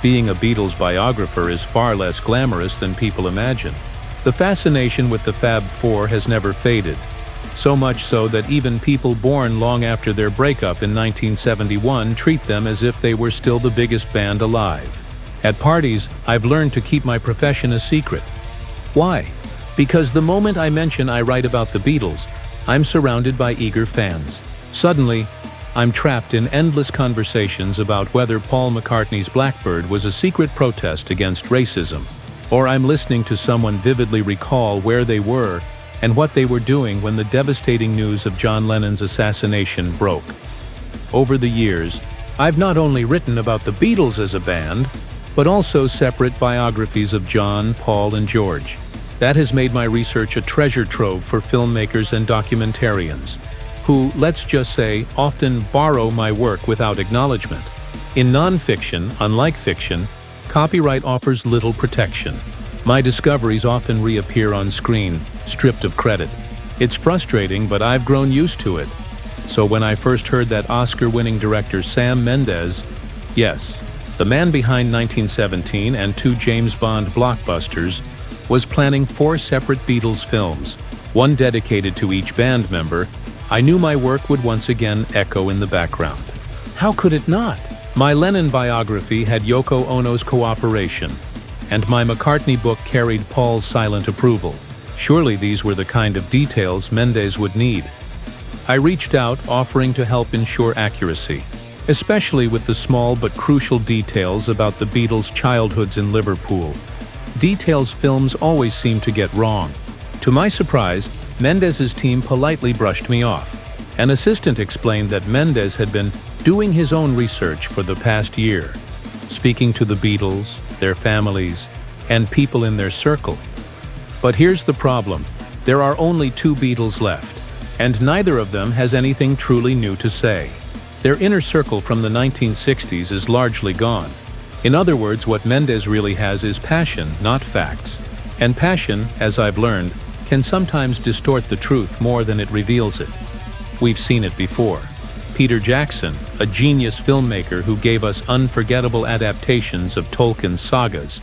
Being a Beatles biographer is far less glamorous than people imagine. The fascination with the Fab Four has never faded, so much so that even people born long after their breakup in 1971 treat them as if they were still the biggest band alive. At parties, I've learned to keep my profession a secret. Why? Because the moment I mention I write about the Beatles, I'm surrounded by eager fans. Suddenly, I'm trapped in endless conversations about whether Paul McCartney's Blackbird was a secret protest against racism, or I'm listening to someone vividly recall where they were and what they were doing when the devastating news of John Lennon's assassination broke. Over the years, I've not only written about the Beatles as a band, but also separate biographies of John, Paul, and George. That has made my research a treasure trove for filmmakers and documentarians, who, let's just say, often borrow my work without acknowledgement. In non-fiction, unlike fiction, copyright offers little protection. My discoveries often reappear on screen, stripped of credit. It's frustrating, but I've grown used to it. So when I first heard that Oscar-winning director Sam Mendes, yes, the man behind 1917 and 2 James Bond blockbusters, was planning 4 separate Beatles films, one dedicated to each band member, I knew my work would once again echo in the background. How could it not? My Lennon biography had Yoko Ono's cooperation, and my McCartney book carried Paul's silent approval. Surely these were the kind of details Mendes would need. I reached out, offering to help ensure accuracy, especially with the small but crucial details about the Beatles' childhoods in Liverpool. Details films always seem to get wrong. To my surprise, Mendes's team politely brushed me off. An assistant explained that Mendes had been doing his own research for the past year, speaking to the Beatles, their families, and people in their circle. But here's the problem. There are only 2 Beatles left, and neither of them has anything truly new to say. Their inner circle from the 1960s is largely gone. In other words, what Mendes really has is passion, not facts. And passion, as I've learned, can sometimes distort the truth more than it reveals it. We've seen it before. Peter Jackson, a genius filmmaker who gave us unforgettable adaptations of Tolkien's sagas,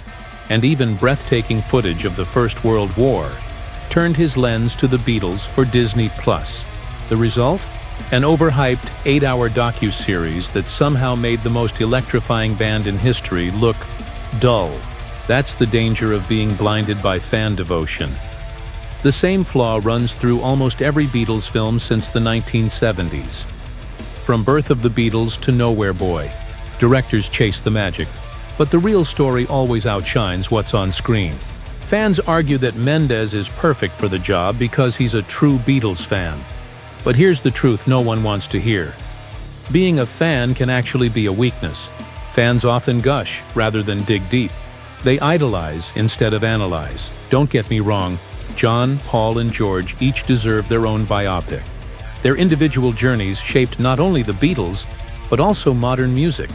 and even breathtaking footage of the First World War, turned his lens to the Beatles for Disney+. The result? An overhyped 8-hour docu-series that somehow made the most electrifying band in history look dull. That's the danger of being blinded by fan devotion. The same flaw runs through almost every Beatles film since the 1970s. From Birth of the Beatles to Nowhere Boy, directors chase the magic, but the real story always outshines what's on screen. Fans argue that Mendes is perfect for the job because he's a true Beatles fan. But here's the truth no one wants to hear. Being a fan can actually be a weakness. Fans often gush rather than dig deep. They idolize instead of analyze. Don't get me wrong, John, Paul, and George each deserve their own biopic. Their individual journeys shaped not only the Beatles, but also modern music.